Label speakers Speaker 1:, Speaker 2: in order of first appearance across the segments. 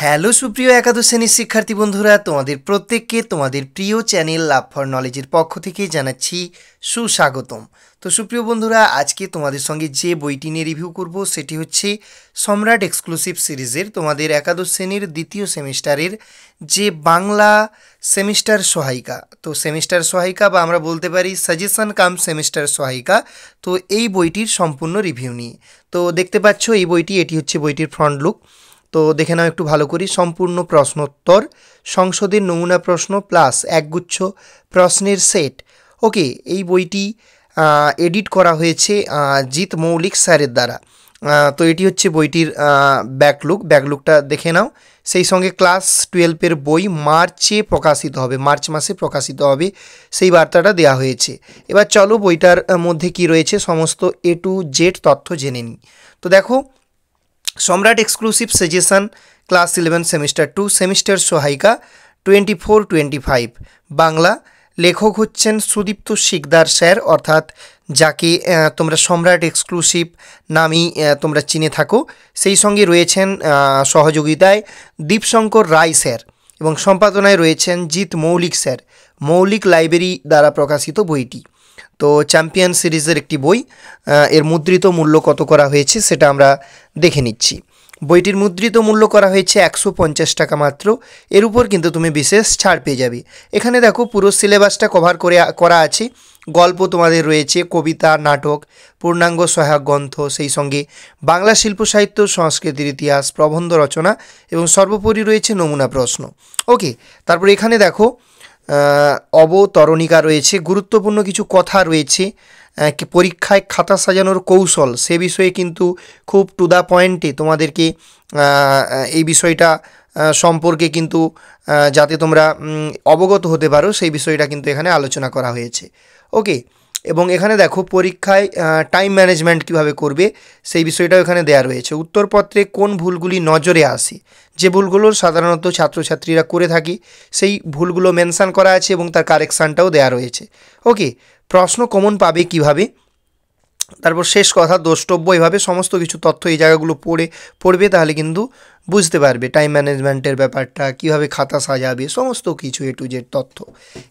Speaker 1: Hello সুপ্রিয় একাদশ শ্রেণীর শিক্ষার্থী বন্ধুরা, তোমাদের প্রত্যেককে তোমাদের প্রিয় চ্যানেল লাভ ফর নলেজের পক্ষ থেকে জানাচ্ছি সুস্বাগতম। তো সুপ্রিয় বন্ধুরা, আজকে তোমাদের সঙ্গে যে বইটি নিয়ে রিভিউ করব সেটি হচ্ছে সম্রাট এক্সক্লুসিভ সিরিজের তোমাদের একাদশ শ্রেণীর দ্বিতীয় সেমিস্টারের যে বাংলা সেমিস্টার সহায়িকা। তো সেমিস্টার সহায়িকা বা আমরা বলতে পারি সাজেশন কাম সেমিস্টার সহায়িকা, তো এই বইটির সম্পূর্ণ রিভিউ নিয়ে। তো দেখতে পাচ্ছ এই বইটি, এটি হচ্ছে বইটির ফ্রন্ট লুক। তো দেখে নাও একটু ভালো করি। সম্পূর্ণ প্রশ্নোত্তর, সংসদের নমুনা প্রশ্ন প্লাস একগুচ্ছ প্রশ্নের সেট। ওকে, এই বইটি এডিট করা হয়েছে জিৎ মৌলিক স্যারের দ্বারা। তো এটি হচ্ছে বইটির ব্যাকলুকটা দেখে নাও। সেই সঙ্গে ক্লাস 12-এর বই মার্চে প্রকাশিত হবে, মার্চ মাসে প্রকাশিত হবে, সেই বার্তাটা দেওয়া হয়েছে। এবার চলো বইটার মধ্যে কি রয়েছে সমস্ত A to Z তথ্য জেনে নিই। তো দেখো, সম্রাট exclusive suggestion class 11 semester 2 semester সহায়িকা 24-25 বাংলা। লেখক হচ্ছেন সুদীপ্ত শিকদার স্যার, অর্থাৎ যাকে তোমরা সম্রাট এক্সক্লুসিভ নামেই তোমরা চিনে থাকো। সেই সঙ্গে রয়েছেন সহযোগিতায় দীপশঙ্কর রায় স্যার এবং সম্পাদনায় রয়েছেন জিৎ মৌলিক স্যার। মৌলিক লাইব্রেরি দ্বারা প্রকাশিত বইটি। তো চ্যাম্পিয়ন সিরিজের একটি বই। এর মুদ্রিত মূল্য কত করা হয়েছে সেটা আমরা দেখে নিচ্ছি। বইটির মুদ্রিত মূল্য করা হয়েছে 150 টাকা মাত্র। এর উপর কিন্তু তুমি বিশেষ ছাড় পেয়ে যাবে। এখানে দেখো পুরো সিলেবাসটা কভার করা আছে। গল্প তোমাদের রয়েছে, কবিতা, নাটক, পূর্ণাঙ্গ সহায়ক গ্রন্থ, সেই সঙ্গে বাংলা শিল্প সাহিত্য, সংস্কৃতির ইতিহাস, প্রবন্ধ রচনা এবং সর্বোপরি রয়েছে নমুনা প্রশ্ন। ওকে, তারপর এখানে দেখো অবতরণিকা রয়েছে, গুরুত্বপূর্ণ কিছু কথা রয়েছে, পরীক্ষায় খাতা সাজানোর কৌশল, সে বিষয়ে কিন্তু খুব টু দ্য পয়েন্টে তোমাদেরকে এই বিষয়টা সম্পর্কে কিন্তু যাতে তোমরা অবগত হতে পারো সেই বিষয়টা কিন্তু এখানে আলোচনা করা হয়েছে। ওকে, এবং এখানে দেখো পরীক্ষায় টাইম ম্যানেজমেন্ট কীভাবে করবে সেই বিষয়টাও এখানে দেওয়া রয়েছে। উত্তরপত্রে কোন ভুলগুলি নজরে আসে, যে ভুলগুলো সাধারণত ছাত্রছাত্রীরা করে থাকে সেই ভুলগুলো মেনশান করা আছে এবং তার কারেকশানটাও দেওয়া রয়েছে। ওকে, প্রশ্ন কমন পাবে কিভাবে, তারপর শেষ কথা দ্রষ্টব্য, এভাবে সমস্ত কিছু তথ্য এই জায়গাগুলো পড়বে, তাহলে কিন্তু বুঝতে পারবে টাইম ম্যানেজমেন্টের ব্যাপারটা, কিভাবে খাতা সাজাবে, সমস্ত কিছু A to Z তথ্য।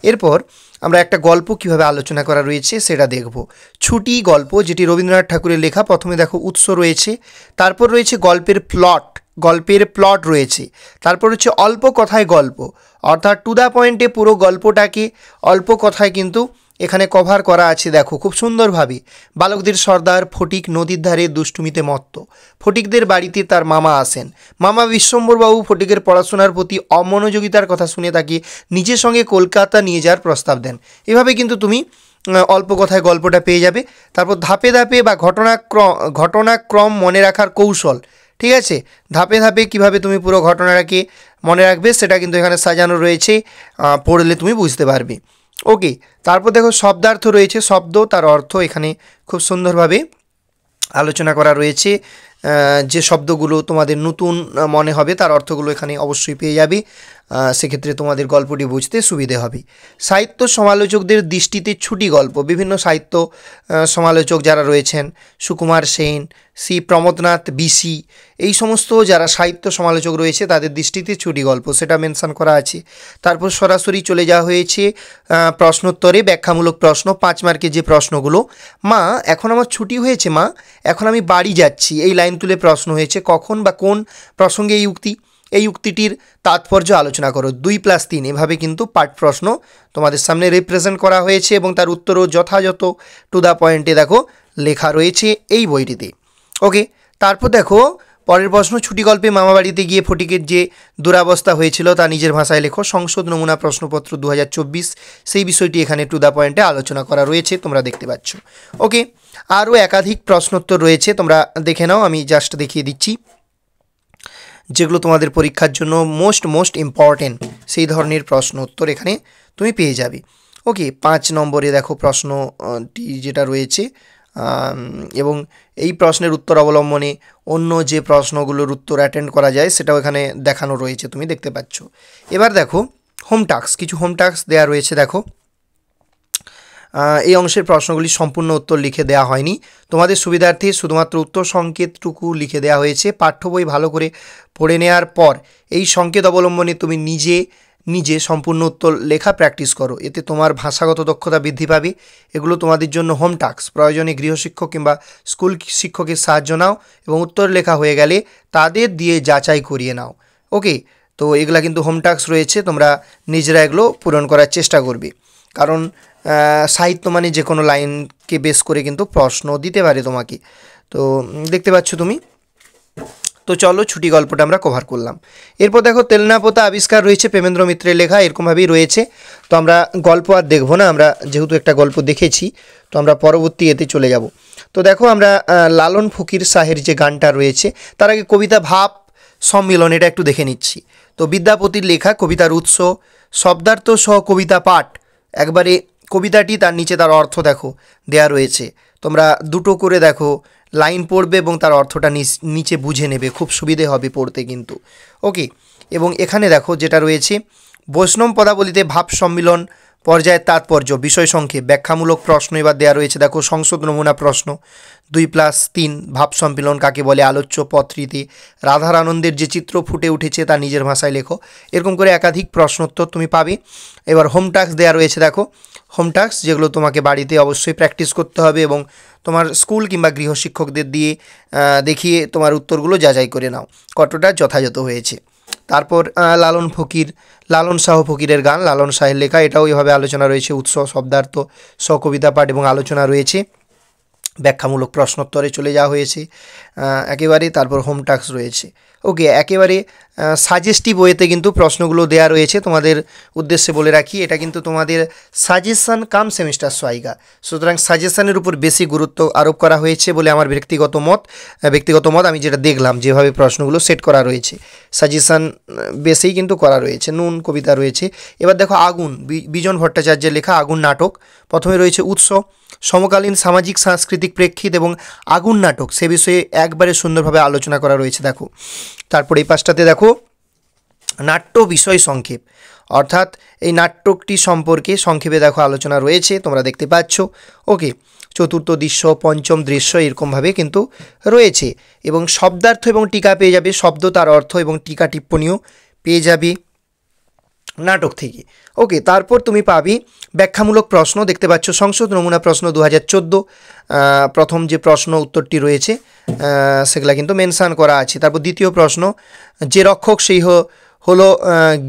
Speaker 1: এরপর আমরা একটা গল্প কিভাবে আলোচনা করা রয়েছে সেটা দেখব। ছুটি গল্প, যেটি রবীন্দ্রনাথ ঠাকুরের লেখা। প্রথমে দেখো উৎস রয়েছে, তারপর রয়েছে গল্পের প্লট রয়েছে, তারপর হচ্ছে অল্প কথায় গল্প, অর্থাৎ টু দ্য পয়েন্টে পুরো গল্পটাকে অল্প কথায় কিন্তু এখানে কভার করা আছে। দেখো খুব সুন্দরভাবে। বালকদের সর্দার ফটিক নদীর ধারে দুষ্টুমিতে মত্ত। ফটিকদের বাড়িতে তার মামা আসেন। মামা বিশ্বম্বরবাবু ফটিকের পড়াশোনার প্রতি অমনোযোগিতার কথা শুনে তাকে নিজের সঙ্গে কলকাতা নিয়ে যাওয়ার প্রস্তাব দেন। এভাবে কিন্তু তুমি অল্প কথায় গল্পটা পেয়ে যাবে। তারপর ধাপে ধাপে বা ঘটনাক্রম মনে রাখার কৌশল, ঠিক আছে, ধাপে ধাপে কিভাবে তুমি পুরো ঘটনাটাকে মনে রাখবে সেটা কিন্তু এখানে সাজানো রয়েছে, পড়লে তুমি বুঝতে পারবে। ওকে, তারপর দেখো শব্দার্থ রয়েছে, শব্দ তার অর্থ এখানে খুব সুন্দরভাবে আলোচনা করা রয়েছে। যে শব্দগুলো তোমাদের নতুন মনে হবে তার অর্থগুলো এখানে অবশ্যই পেয়ে যাবে, সেক্ষেত্রে তোমাদের গল্পটি বুঝতে সুবিধে হবে। সাহিত্য সমালোচকদের দৃষ্টিতে ছুটি গল্প, বিভিন্ন সাহিত্য সমালোচক যারা রয়েছেন, সুকুমার সেন, শ্রী প্রমোদনাথ বিশি, এই সমস্ত যারা সাহিত্য সমালোচক রয়েছে তাদের দৃষ্টিতে ছুটি গল্প, সেটা মেনশন করা আছে। তারপর সরাসরি চলে যাওয়া হয়েছে প্রশ্নোত্তরে, ব্যাখ্যামূলক প্রশ্ন, 5 মার্কের যে প্রশ্নগুলো। মা এখন আমার ছুটি হয়েছে, মা এখন আমি বাড়ি যাচ্ছি, এই লাইন তুলে প্রশ্ন হয়েছে। কখন বা কোন প্রসঙ্গে এই উক্তিটির তাৎপর্য আলোচনা করো। 2+3 এভাবে কিন্তু পাঠ প্রশ্ন তোমাদের সামনে রিপ্রেজেন্ট করা হয়েছে এবং তার উত্তরও যথাযথ টু দ্য পয়েন্টে দেখো লেখা রয়েছে এই বইটিতে। ওকে, তারপর দেখো পরের প্রশ্ন, ছুটি গল্পে মামা বাড়িতে গিয়ে ফটিকের যে দুরাবস্থা হয়েছিল তা নিজের ভাষায় লেখো। সংসদ নমুনা প্রশ্নপত্র 2024, সেই বিষয়টি এখানে টু দ্য পয়েন্টে আলোচনা করা রয়েছে, তোমরা দেখতে পাচ্ছ। ওকে, আরও একাধিক প্রশ্নোত্তর রয়েছে, তোমরা দেখে নাও, আমি জাস্ট দেখিয়ে দিচ্ছি যেগুলো তোমাদের পরীক্ষার জন্য মোস্ট ইম্পর্টেন্ট, সেই ধরনের প্রশ্ন উত্তর এখানে তুমি পেয়ে যাবে। ওকে, 5 নম্বরে দেখো প্রশ্নটি যেটা রয়েছে, এবং এই প্রশ্নের উত্তর অবলম্বনে অন্য যে প্রশ্নগুলোর উত্তর অ্যাটেন্ড করা যায় সেটাও এখানে দেখানো রয়েছে, তুমি দেখতে পাচ্ছ। এবার দেখো হোম টাস্ক, কিছু হোম টাস্ক দেওয়া রয়েছে। দেখো এই অংশের প্রশ্নগুলি সম্পূর্ণ উত্তর লিখে দেওয়া হয়নি, তোমাদের সুবিধার্থে শুধুমাত্র উত্তর সংকেতটুকু লিখে দেওয়া হয়েছে। পাঠ্য বই ভালো করে পড়ে নেওয়ার পর এই সংকেত অবলম্বনে তুমি নিজে নিজে সম্পূর্ণ উত্তর লেখা প্র্যাকটিস করো, এতে তোমার ভাষাগত দক্ষতা বৃদ্ধি পাবে। এগুলো তোমাদের জন্য হোম টাস্ক, প্রয়োজনে গৃহশিক্ষক কিংবা স্কুল শিক্ষকের সাহায্য নাও এবং উত্তর লেখা হয়ে গেলে তাদের দিয়ে যাচাই করিয়ে নাও। ওকে, তো এগুলা কিন্তু হোম টাস্ক রয়েছে, তোমরা নিজেরা এগুলো পূরণ করার চেষ্টা করবে, কারণ সাহিত্য মানে যে কোনো লাইনকে বেস করে কিন্তু প্রশ্ন দিতে পারে তোমাকে। তো দেখতে পাচ্ছ তুমি। তো চলো ছুটি গল্পটা আমরা কভার করলাম। এরপর দেখো তেলনাপোতা আবিষ্কার রয়েছে প্রেমেন্দ্র মিত্রের লেখা, এরকমভাবেই রয়েছে। তো আমরা গল্প আর দেখবো না, আমরা যেহেতু একটা গল্প দেখেছি তো আমরা পরবর্তী এতে চলে যাব। তো দেখো আমরা লালন ফকির শাহের যে গানটা রয়েছে তার আগে কবিতা ভাব সম্মিলন এটা একটু দেখে নিচ্ছি। তো বিদ্যাপতির লেখা কবিতার উৎস, শব্দার্থ সহ কবিতা পাঠ, একবারে কবিতাটি তার নিচে তার অর্থ দেখো দেয়া রয়েছে, তোমরা দুটো করে দেখো লাইন পড়বে এবং তার অর্থটা নিচে বুঝে নেবে, খুব সুবিধে হবে পড়তে কিন্তু। ওকে, এবং এখানে দেখো যেটা রয়েছে বৈষ্ণব পদাবলিতে ভাব সম্মিলন পর্যায়ের তাৎপর্য, বিষয় সংক্ষেপ, ব্যাখ্যামূলক প্রশ্ন এবার দেওয়া রয়েছে। দেখো সংসদ নমুনা প্রশ্ন 2+3 ভাব সম্মিলন কাকে বলে, আলোচ্য পত্রিতে রাধার আনন্দের যে চিত্র ফুটে উঠেছে তা নিজের ভাষায় লেখো। এরকম করে একাধিক প্রশ্নোত্তর তুমি পাবে। এবার হোম টাস্ক দেওয়া রয়েছে, দেখো হোম টাস্ক যেগুলো তোমাকে বাড়িতে অবশ্যই প্র্যাকটিস করতে হবে এবং তোমার স্কুল কিংবা গৃহশিক্ষকদের দিয়ে দেখিয়ে তোমার উত্তরগুলো যাচাই করে নাও কতটা যথাযথ হয়েছে। তারপর লালন শাহ ফকিরের গান, লালন শাহের লেখা, এটাও এইভাবে আলোচনা রয়েছে। উৎস, শব্দার্থ, কবিতা পাঠ এবং আলোচনা রয়েছে। ব্যাখ্যামূলক প্রশ্নোত্তরে চলে যাওয়া হয়েছে একেবারে। তারপর হোম টাস্ক রয়েছে। ওকে, একেবারে সাজেস্টিভ ওয়েতে কিন্তু প্রশ্নগুলো দেওয়া রয়েছে। তোমাদের উদ্দেশ্যে বলে রাখি এটা কিন্তু তোমাদের সাজেশন কাম সেমিস্টার সহায়িকা, সুতরাং সাজেশনের উপর বেশি গুরুত্ব আরোপ করা হয়েছে বলে আমার ব্যক্তিগত মত। আমি যেটা দেখলাম যেভাবে প্রশ্নগুলো সেট করা রয়েছে সাজেশন বেসেই কিন্তু করা রয়েছে। নুন কবিতা রয়েছে। এবার দেখো আগুন, বিজন ভট্টাচার্যের লেখা আগুন নাটক। প্রথমে রয়েছে উৎস, সমকালীন সামাজিক সাংস্কৃতিক প্রেক্ষিত এবং আগুন নাটক সে বিষয়ে একবারে সুন্দরভাবে আলোচনা করা রয়েছে। দেখো তারপর এই পাশটাতে দেখো নাট্য বিষয় সংক্ষেপ, অর্থাৎ এই নাটকটি সম্পর্কে সংক্ষেপে দেখো আলোচনা রয়েছে, তোমরা দেখতে পাচ্ছ। ওকে, চতুর্থ দৃশ্য, পঞ্চম দৃশ্য এরকমভাবে কিন্তু রয়েছে এবং শব্দার্থ এবং টিকা পেয়ে যাবে, শব্দ তার অর্থ এবং টিকা টিপ্পণীও পেয়ে যাবে নাটক থেকে। ওকে, তারপর তুমি পাবি ব্যাখ্যামূলক প্রশ্ন, দেখতে পাচ্ছ সংসদ নমুনা প্রশ্ন 2014, প্রথম যে প্রশ্ন উত্তরটি রয়েছে সেগুলা কিন্তু মেনশান করা আছে। তারপর দ্বিতীয় প্রশ্ন, যে রক্ষক সেই হলো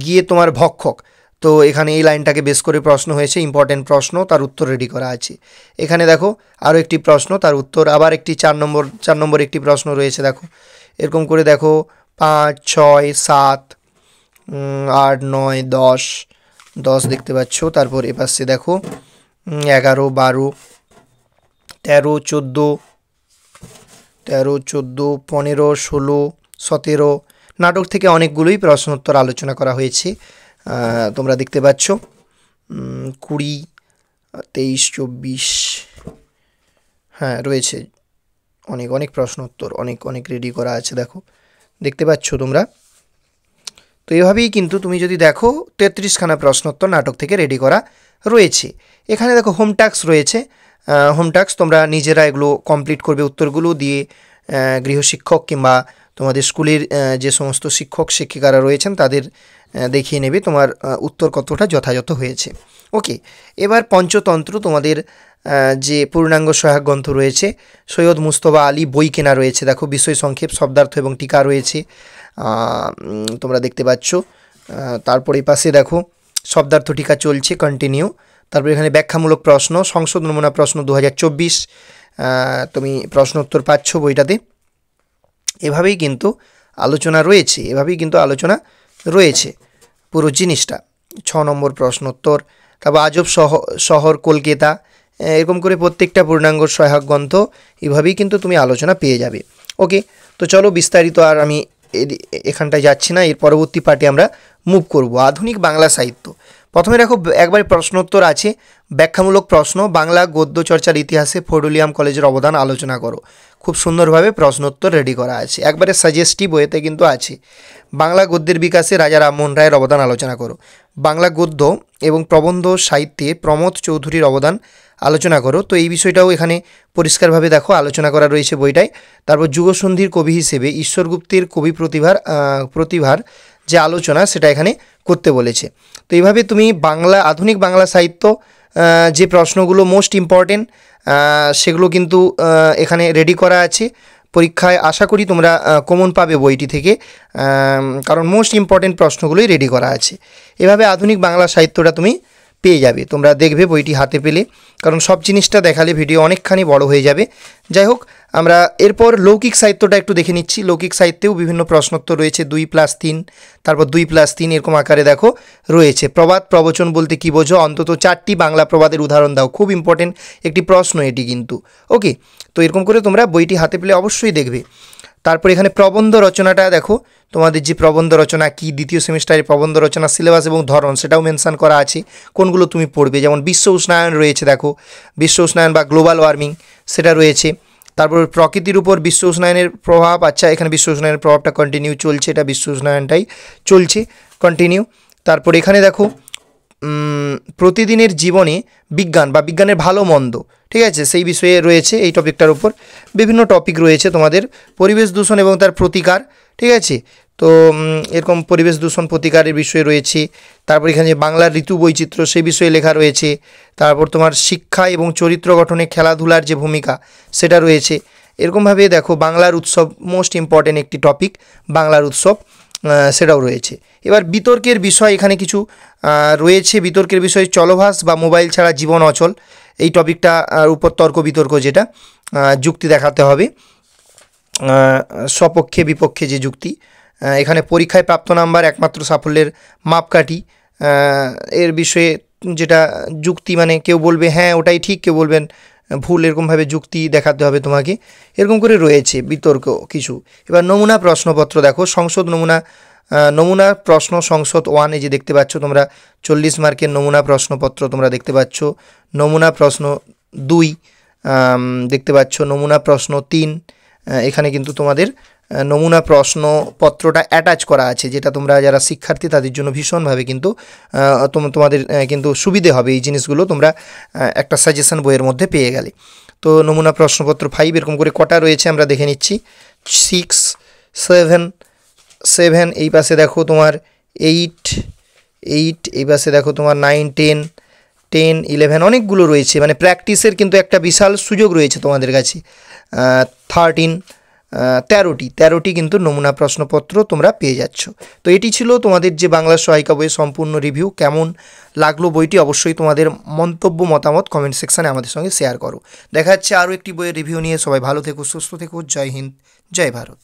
Speaker 1: গিয়ে তোমার ভক্ষক। তো এখানে এই লাইনটাকে বেস করে প্রশ্ন হয়েছে, ইম্পর্টেন্ট প্রশ্ন, তার উত্তর রেডি করা আছে। এখানে দেখো আরও একটি প্রশ্ন, তার উত্তর, আবার একটি 4 নম্বর একটি প্রশ্ন রয়েছে। দেখো এরকম করে দেখো 5, 6, 7, 8, 9, 10 দেখতে পাচ্ছ। তারপর এপাশে দেখো 11, 12, 13, 14, 15, 16, 17 নাটক থেকে অনেকগুলোই প্রশ্নোত্তর আলোচনা করা হয়েছে, তোমরা দেখতে পাচ্ছ। 20, 23, 24 হ্যাঁ রয়েছে অনেক প্রশ্নোত্তর, অনেক রেডি করা আছে, দেখো দেখতে পাচ্ছ তোমরা। তো এভাবেই কিন্তু তুমি যদি দেখো 33খানা প্রশ্নোত্তর নাটক থেকে রেডি করা রয়েছে। এখানে দেখো হোম টাস্ক রয়েছে, হোম টাস্ক তোমরা নিজেরা এগুলো কমপ্লিট করবে, উত্তরগুলো দিয়ে গৃহশিক্ষক কিংবা তোমাদের স্কুলের যে সমস্ত শিক্ষক শিক্ষিকারা রয়েছেন তাদের দেখিয়ে নেবে তোমার উত্তর কতটা যথাযথ হয়েছে। ওকে, এবার পঞ্চতন্ত্র তোমাদের যে পূর্ণাঙ্গ সহায়ক গ্রন্থ রয়েছে, সৈয়দ মুস্তফা আলী বই কেনা রয়েছে। দেখো বিষয় সংক্ষেপ, শব্দার্থ এবং টিকা রয়েছে, তোমরা দেখতে পাচ্ছ। তারপর এই পাশে দেখো শব্দার্থ টিকা চলছে কন্টিনিউ। তারপর এখানে ব্যাখ্যামূলক প্রশ্ন, সংসদ নমুনা প্রশ্ন 2024, তুমি প্রশ্ন উত্তর পাচ্ছ বইটাতে। এভাবেই কিন্তু আলোচনা রয়েছে পুরো জিনিসটা। 6 নম্বর প্রশ্নোত্তর, তারপর আজব শহর কলকাতা, এরকম করে প্রত্যেকটা পূর্ণাঙ্গ সহায়ক গ্রন্থ এভাবেই কিন্তু তুমি আলোচনা পেয়ে যাবে। ওকে, তো চলো বিস্তারিত আর আমি এখানটায় যাচ্ছি না, এর পরবর্তী পার্টে আমরা মুভ করব। আধুনিক বাংলা সাহিত্য, প্রথমে দেখো একবার প্রশ্নোত্তর আছে, ব্যাখ্যামূলক প্রশ্ন, বাংলা গদ্য চর্চার ইতিহাসে ফোর্ট উইলিয়াম কলেজের অবদান আলোচনা করো। খুব সুন্দরভাবে প্রশ্নোত্তর রেডি করা আছে, একবারে সাজেস্টিভ ওয়েতে কিন্তু আছে। বাংলা গদ্যের বিকাশে রাজা রামমোহন রায়ের অবদান আলোচনা করো। বাংলা গদ্য এবং প্রবন্ধ সাহিত্যে প্রমোদ চৌধুরীর অবদান আলোচনা করো। তো এই বিষয়টাও এখানে পরিষ্কারভাবে দেখো আলোচনা করা রয়েছে বইটায়। তারপর যুগসন্ধির কবি হিসেবে ঈশ্বর গুপ্তের কবি প্রতিভার যে আলোচনা সেটা এখানে করতে বলেছে। তো এইভাবে তুমি বাংলা আধুনিক বাংলা সাহিত্য যে প্রশ্নগুলো মোস্ট ইম্পর্টেন্ট সেগুলো কিন্তু এখানে রেডি করা আছে। পরীক্ষায় আশা করি তোমরা কমন পাবে বইটি থেকে, কারণ মোস্ট ইম্পর্টেন্ট প্রশ্নগুলোই রেডি করা আছে। এভাবে আধুনিক বাংলা সাহিত্যটা তুমি পেয়ে যাবে, তোমরা দেখবে বইটি হাতে পেলে, কারণ সব জিনিসটা দেখালে ভিডিও অনেকখানি বড় হয়ে যাবে। যাই হোক, আমরা এরপর লৌকিক সাহিত্যটা একটু দেখে নিচ্ছি। লৌকিক সাহিত্যেও বিভিন্ন প্রশ্নোত্তর রয়েছে, 2+3, তারপর 2+3 এরকম আকারে দেখো রয়েছে। প্রবাদ প্রবচন বলতে কী বোঝো, অন্তত 4টি বাংলা প্রবাদের উদাহরণ দাও। খুব ইম্পর্টেন্ট একটি প্রশ্ন এটি কিন্তু। ওকে, তো এরকম করে তোমরা বইটি হাতে পেলে অবশ্যই দেখবে। তারপর এখানে প্রবন্ধ রচনাটা দেখো, তোমাদের যে প্রবন্ধ রচনা কি, দ্বিতীয় সেমিস্টারে প্রবন্ধ রচনা সিলেবাস এবং ধরন সেটাও মেনশান করা আছে, কোনগুলো তুমি পড়বে। যেমন বিশ্ব উষ্ণায়ন রয়েছে, দেখো বিশ্ব উষ্ণায়ন বা গ্লোবাল ওয়ার্মিং সেটা রয়েছে। তারপর প্রকৃতির উপর বিশ্ব উষ্ণায়নের প্রভাব, আচ্ছা এখানে বিশ্ব উষ্ণায়নের প্রভাবটা কন্টিনিউ চলছে, এটা বিশ্ব উষ্ণায়নটাই চলছে কন্টিনিউ। তারপর এখানে দেখো প্রতিদিনের জীবনে বিজ্ঞান বা বিজ্ঞানের ভালো মন্দ, ঠিক আছে, সেই বিষয়ে রয়েছে। এই টপিকটার উপর বিভিন্ন টপিক রয়েছে তোমাদের। পরিবেশ দূষণ এবং তার প্রতিকার, ঠিক আছে, তো এরকম পরিবেশ দূষণ প্রতিকারের বিষয়ে রয়েছে। তারপর এখানে বাংলার ঋতু বৈচিত্র্য সেই বিষয়ে লেখা রয়েছে। তারপর তোমার শিক্ষা এবং চরিত্র গঠনে খেলাধুলার যে ভূমিকা সেটা রয়েছে। এরকমভাবে দেখো বাংলার উৎসব মোস্ট ইম্পর্টেন্ট একটি টপিক, বাংলার উৎসব সেটাও রয়েছে। এবার বিতর্কের বিষয় এখানে কিছু রয়েছে। বিতর্কের বিষয় চলভাস বা মোবাইল ছাড়া জীবন অচল, এই টপিকটা উপর তর্ক বিতর্ক, যেটা যুক্তি দেখাতে হবে, সপক্ষে বিপক্ষে যে যুক্তি। এখানে পরীক্ষায় প্রাপ্ত নাম্বার একমাত্র সাফল্যের মাপকাঠি, এর বিষয়ে যেটা যুক্তি, মানে কেউ বলবে হ্যাঁ ওটাই ঠিক, কেউ বলবেন ভুল, এরকমভাবে যুক্তি দেখাতে হবে তোমাকে। এরকম করে রয়েছে বিতর্ক কিছু। এবার নমুনা প্রশ্নপত্র দেখো, সংসদ নমুনা প্রশ্ন সংসদ 1 যে দেখতে পাচ্ছ তোমরা 40 মার্কের নমুনা প্রশ্নপত্র তোমরা দেখতে পাচ্ছ। নমুনা প্রশ্ন 2 দেখতে পাচ্ছ, নমুনা প্রশ্ন 3, এখানে কিন্তু তোমাদের নমুনা প্রশ্নপত্রটা অ্যাটাচ করা আছে, যেটা তোমরা যারা শিক্ষার্থী তাদের জন্য ভীষণভাবে কিন্তু তোমাদের কিন্তু সুবিধে হবে। এই জিনিসগুলো তোমরা একটা সাজেশন বইয়ের মধ্যে পেয়ে গেলে। তো নমুনা প্রশ্নপত্র 5 এরকম করে কটা রয়েছে আমরা দেখে নিচ্ছি। 6, 7, এই পাশে দেখো তোমার 8, এই পাশে দেখো তোমার 9, 10, 11, অনেকগুলো রয়েছে। মানে প্র্যাকটিসের কিন্তু একটা বিশাল সুযোগ রয়েছে তোমাদের কাছে। 13, 13টি কিন্তু নমুনা প্রশ্নপত্র তোমরা পেয়ে যাচ্ছ। তো এটি ছিল তোমাদের যে বাংলা সহায়িকা বইয়ের সম্পূর্ণ রিভিউ। কেমন লাগলো বইটি অবশ্যই তোমাদের মন্তব্য মতামত কমেন্ট সেকশানে আমাদের সঙ্গে শেয়ার করো। দেখা যাচ্ছে আরও একটি বইয়ের রিভিউ নিয়ে। সবাই ভালো থেকো, সুস্থ থেকো। জয় হিন্দ, জয় ভারত।